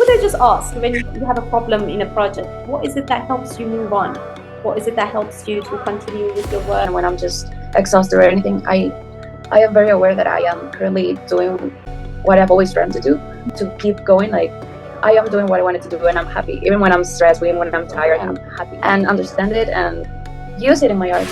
could I just ask, when you have a problem in a project, what is it that helps you move on? What is it that helps you to continue with your work? And when I'm just exhausted or anything, I am very aware that I am currently doing what I've always dreamed to do, to keep going. Like, I am doing what I wanted to do and I'm happy. Even when I'm stressed, even when I'm tired, I'm happy. And understand it and use it in my art.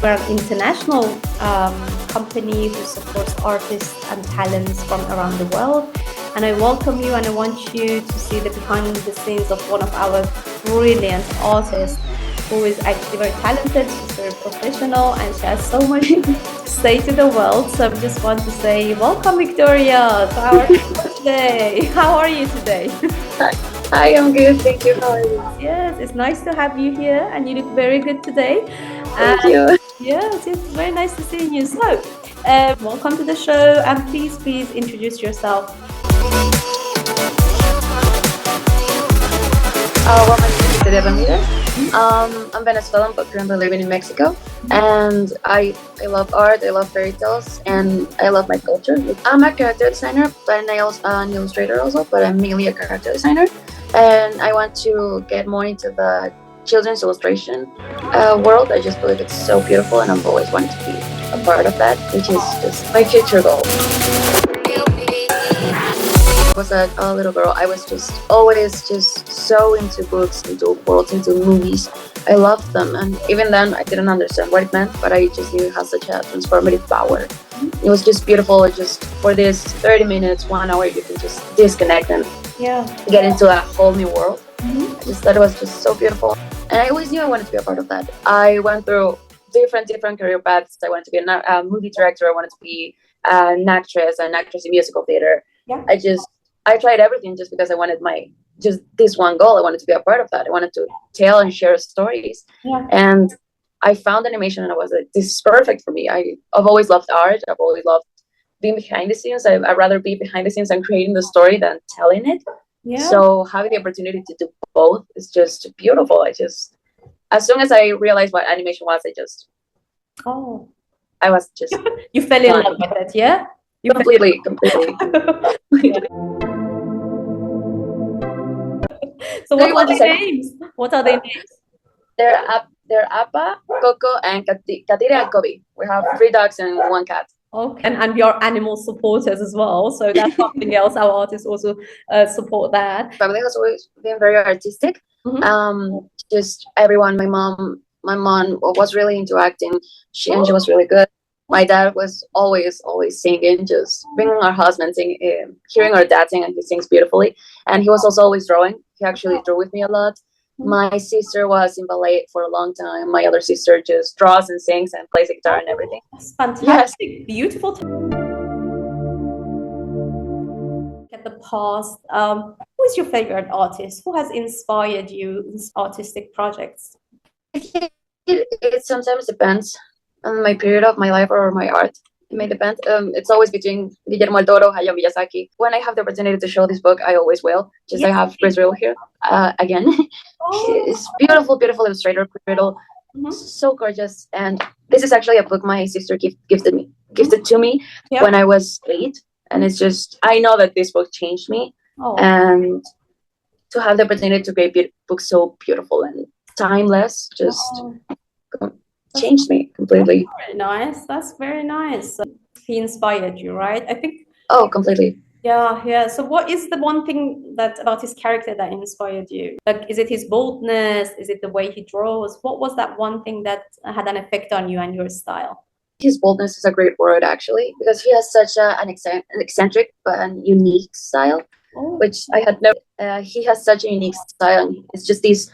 We're an international company who supports artists and talents from around the world. And I welcome you and I want you to see the behind the scenes of one of our brilliant artists who is actually very talented, she's very professional, and she has so much to say to the world. So I just want to say, welcome Victoria to our show today. How are you today? I am good, thank you. How are you? Yes, it's nice to have you here and you look very good today. Thank you. Yes, it's very nice to see you. So, welcome to the show and please introduce yourself. Well, my name is Victoria Ramirez. I'm Venezuelan but currently living in Mexico, and I love art, I love fairy tales, and I love my culture. I'm a character designer, but an illustrator also, but I'm mainly a character designer, and I want to get more into the children's illustration world. I just believe it's so beautiful, and I've always wanted to be a part of that, which is just my future goal. I was a little girl. I was just always just so into books, into worlds, into movies. I loved them, and even then I didn't understand what it meant, but I just knew it has such a transformative power. It was just beautiful. Just for this 30 minutes, 1 hour, you can just disconnect and get into a whole new world. I just thought it was just so beautiful, and I always knew I wanted to be a part of that. I went through different career paths. I wanted to be a movie director. I wanted to be an actress in musical theater. I tried everything just because I wanted just this one goal. I wanted to be a part of that. I wanted to tell and share stories. And I found animation and I was like, this is perfect for me. I've always loved art. I've always loved being behind the scenes. I'd rather be behind the scenes and creating the story than telling it. So having the opportunity to do both is just beautiful. As soon as I realized what animation was, I was just you fell in love with it, yeah? Completely. So what are their names? What are their names? They're Appa, Coco, and Katira and Kobe. We have 3 dogs and 1 cat. Okay, and we are animal supporters as well. So that's something else. Our artists also support that. Family has always been very artistic. Just everyone. My mom was really into acting. She was really good. My dad was always singing, just being our husband, hearing our dad sing, and he sings beautifully. And he was also always drawing. He actually drew with me a lot. My sister was in ballet for a long time. My other sister just draws and sings and plays the guitar and everything. That's fantastic. Yes. Beautiful. At the past, who is your favorite artist? Who has inspired you in artistic projects? It sometimes depends on my period of my life or my art. It may depend. It's always between Guillermo del Toro, Hayao Miyazaki. When I have the opportunity to show this book, I always will. I have Brazil here again. It's beautiful illustrator, Brazil. So gorgeous. And this is actually a book my sister gifted to me when I was 8. And it's just, I know that this book changed me. And to have the opportunity to create books so beautiful and timeless changed me completely. Very nice. That's very nice. He inspired you, right? I think. Oh, completely. Yeah. So what is the one thing about his character that inspired you? Like, is it his boldness? Is it the way he draws? What was that one thing that had an effect on you and your style? His boldness is a great word, actually, because he has such an eccentric but unique style, which I had never. He has such a unique style, and it's just this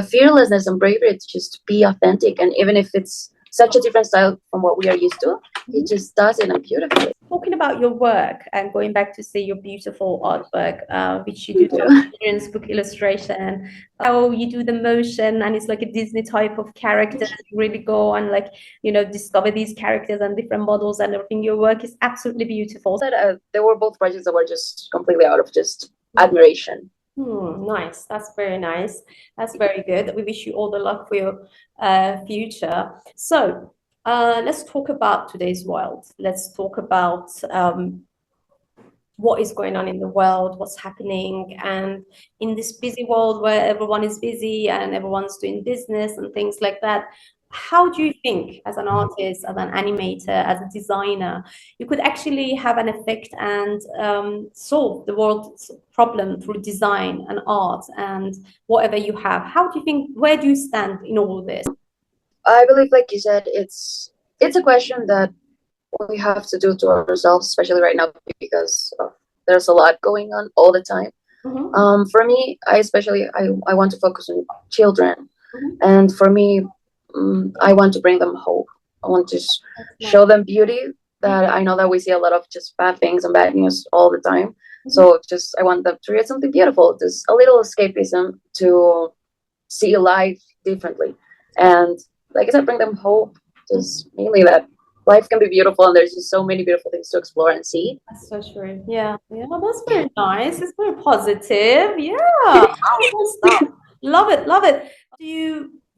fearlessness and bravery to just be authentic. And even if it's such a different style from what we are used to, he just does it beautifully. talking about your work and going back to see your beautiful artwork, which you do Thank some you. children's book illustration, how you do the motion, and it's like a Disney type of character. You really go and like, discover these characters and different models and everything. Your work is absolutely beautiful. That they were both projects that were just completely out of just admiration. Nice. That's very nice. That's very good. We wish you all the luck for your future. So, let's talk about today's world. Let's talk about what is going on in the world, what's happening, and in this busy world where everyone is busy and everyone's doing business and things like that. How do you think, as an artist, as an animator, as a designer, you could actually have an effect and solve the world's problem through design and art and whatever you have? How do you think, where do you stand in all this? I believe, like you said, it's a question that we have to do to ourselves, especially right now because there's a lot going on all the time. For me, I want to focus on children, and for me, I want to bring them hope. I want to show them beauty. That I know that we see a lot of just bad things and bad news all the time. So just I want them to read something beautiful, just a little escapism to see life differently, and like I said, bring them hope. Just mainly that life can be beautiful, and there's just so many beautiful things to explore and see. That's so true. Yeah, yeah. Well, that's very nice. It's very positive. Yeah. Good stuff. Love it, love it.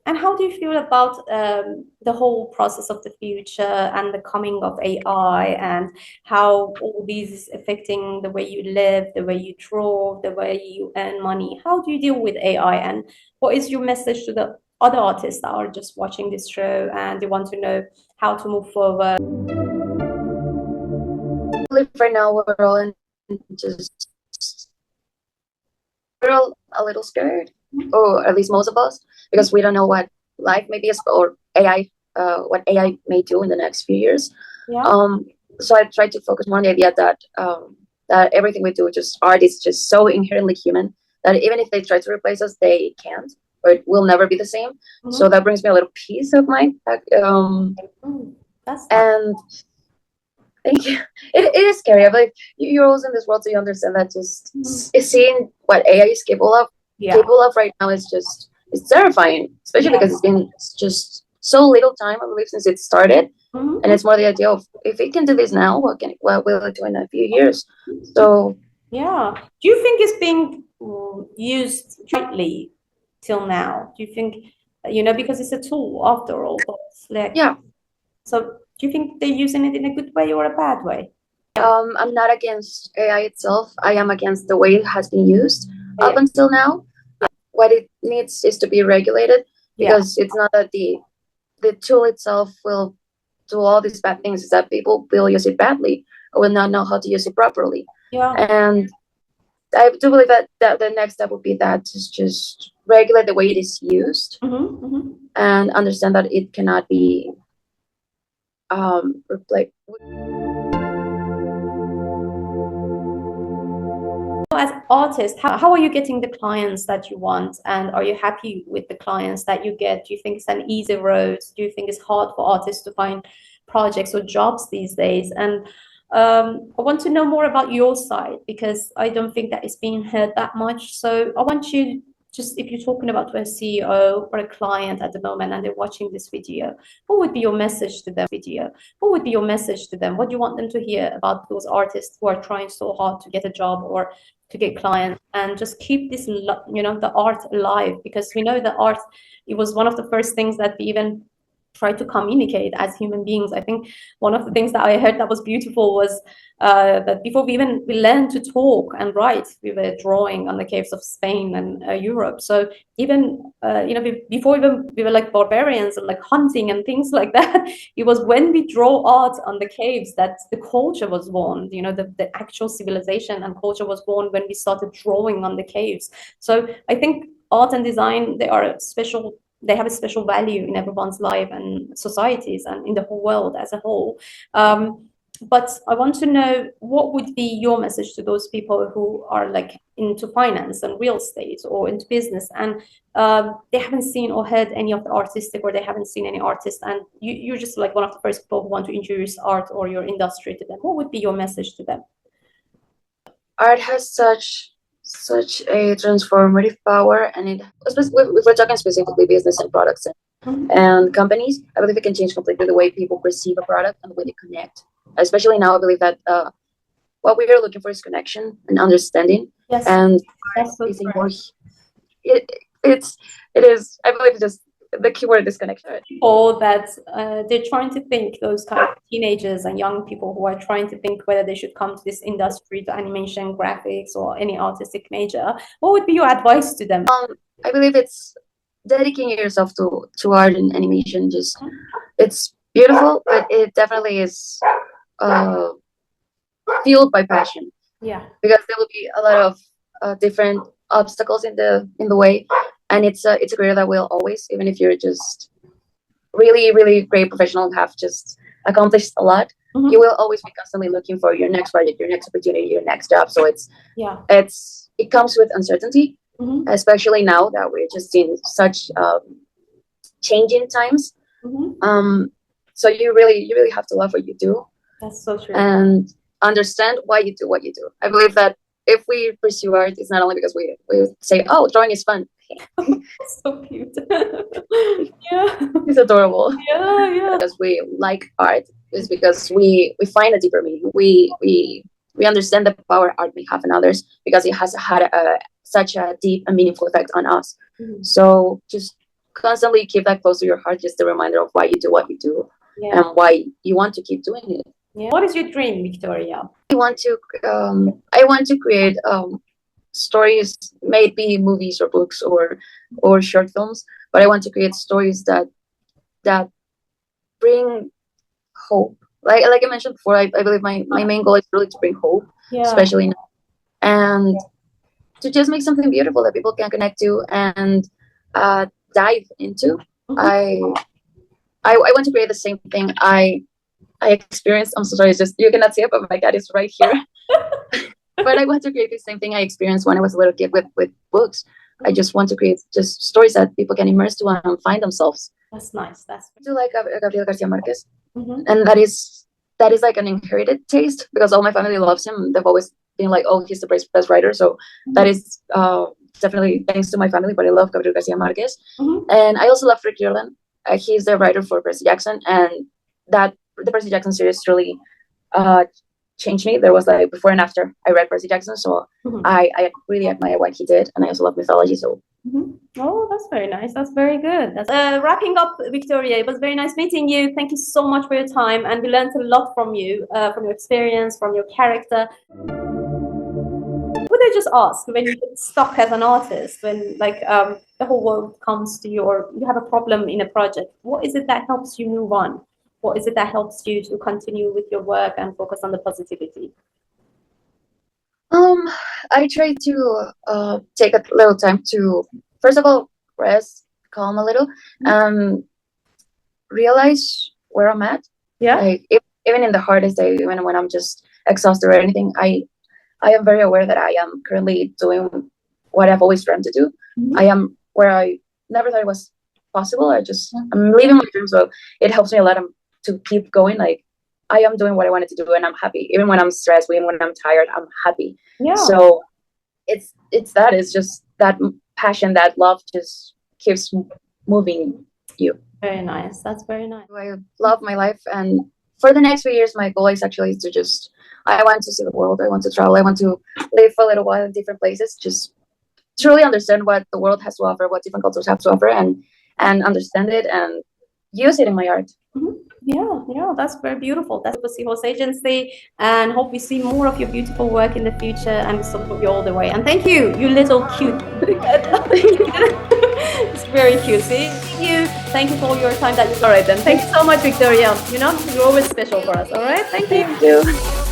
And how do you feel about the whole process of the future and the coming of AI and how all these is affecting the way you live, the way you draw, the way you earn money? How do you deal with AI? And what is your message to the other artists that are just watching this show and they want to know how to move forward? Right now, we're all in just we're all a little scared, or at least most of us, because we don't know what life may be or AI, what AI may do in the next few years. Yeah. So I try to focus more on the idea that that everything we do, just art, is just so inherently human that even if they try to replace us, they can't, or it will never be the same. So that brings me a little peace of mind. That's and thank you. It is scary. But you're always in this world, so you understand that just seeing what AI is capable of right now is just it's terrifying, especially because it's been just so little time, I believe, since it started, and it's more the idea of if it can do this now, what will it do in a few years? So yeah. Do you think it's being used rightly till now? Do you think, because it's a tool after all, but it's like, yeah. So do you think they're using it in a good way or a bad way? I'm not against AI itself. I am against the way it has been used up until now. What it needs is to be regulated, because it's not that the tool itself will do all these bad things. It's that people will use it badly or will not know how to use it properly. Yeah. And I do believe that the next step would be that to just regulate the way it is used and understand that it cannot be replaced. As artists, how are you getting the clients that you want? And are you happy with the clients that you get? Do you think it's an easy road? Do you think it's hard for artists to find projects or jobs these days? And I want to know more about your side, because I don't think that it's being heard that much. So I want you, just if you're talking about to a CEO or a client at the moment and they're watching this video, what would be your message to them? What would be your message to them? What do you want them to hear about those artists who are trying so hard to get a job or to get clients, and just keep this, the art alive? Because we know that art, it was one of the first things that we even try to communicate as human beings. I think one of the things that I heard that was beautiful was that before we learned to talk and write, we were drawing on the caves of Spain and Europe. So even before even we were like barbarians and like hunting and things like that, it was when we draw art on the caves that the culture was born. The actual civilization and culture was born when we started drawing on the caves. So I think art and design, they have a special value in everyone's life and societies and in the whole world as a whole. But I want to know, what would be your message to those people who are like into finance and real estate or into business, and they haven't seen or heard any of the artistic, or they haven't seen any artist, and you're just like one of the first people who want to introduce art or your industry to them. What would be your message to them? Art has such a transformative power, and if we're talking specifically business and products and companies, I believe it can change completely the way people perceive a product and the way they connect. Especially now, I believe that what we are looking for is connection and understanding. Yes, and that's so more, it is, I believe, just the keyword is connection. People that they're trying to think, those kind of teenagers and young people who are trying to think whether they should come to this industry, to animation, graphics, or any artistic major, what would be your advice to them? I believe it's dedicating yourself to art and animation. Just, it's beautiful, but it definitely is fueled by passion. Yeah, because there will be a lot of different obstacles in the way, and it's a career that will always, even if you're just really great professional and have just accomplished a lot, you will always be constantly looking for your next project, your next opportunity, your next job. So it comes with uncertainty, especially now that we're just in such changing times. So you really have to love what you do. That's so true. And understand why you do what you do. I believe that if we pursue art, it's not only because we say, oh, drawing is fun. So cute. Yeah, it's adorable. Yeah. Because we like art, is because we find a deeper meaning. We understand the power art may have in others, because it has had such a deep and meaningful effect on us. So just constantly keep that close to your heart, just a reminder of why you do what you do, and why you want to keep doing it. Yeah. What is your dream, Victoria? I want to create stories, maybe movies or books or short films, but I want to create stories that bring hope. Like I mentioned before, I believe my main goal is really to bring hope, especially now, and to just make something beautiful that people can connect to and dive into. I want to create the same thing I experienced. I'm so sorry, it's just, you cannot see it, but my cat is right here. But I want to create the same thing I experienced when I was a little kid with books. I just want to create just stories that people can immerse to and find themselves. That's nice. I do like Gabriel Garcia Marquez, and that is like an inherited taste, because all my family loves him. They've always been like, oh, he's the best writer. So that is definitely thanks to my family. But I love Gabriel Garcia Marquez, and I also love Rick Riordan. He's the writer for Percy Jackson, and the Percy Jackson series really changed me. There was like before and after I read Percy Jackson, so I really admire what he did, and I also love mythology. So oh, that's very nice. That's very good. That's wrapping up, Victoria. It was very nice meeting you. Thank you so much for your time, and we learned a lot from you, from your experience, from your character. Would I just ask, when you get stuck as an artist, when like the whole world comes to you, or you have a problem in a project, what is it that helps you move on? What is it that helps you to continue with your work and focus on the positivity? I try to take a little time to, first of all, rest, calm a little, realize where I'm at. Yeah. Like, even in the hardest day, even when I'm just exhausted or anything, I am very aware that I am currently doing what I've always dreamed to do. I am where I never thought it was possible. I'm living my dream, so it helps me a lot to keep going. Like, I am doing what I wanted to do, and I'm happy. Even when I'm stressed, even when I'm tired, I'm happy. Yeah. So it's just that passion, that love just keeps moving you. Very nice. That's very nice. I love my life, and for the next few years, my goal is actually to just, I want to see the world. I want to travel. I want to live for a little while in different places, just truly understand what the world has to offer, what different cultures have to offer, and understand it and use it in my art. Yeah, that's very beautiful. That's the Seahorse Agency, and hope we see more of your beautiful work in the future, and we support you all the way. And thank you, you little cute. It's very cute. See you. Thank you for all your time. All right then. Thank you so much, Victoria. You're always special for us. All right. Thank you. Thank you.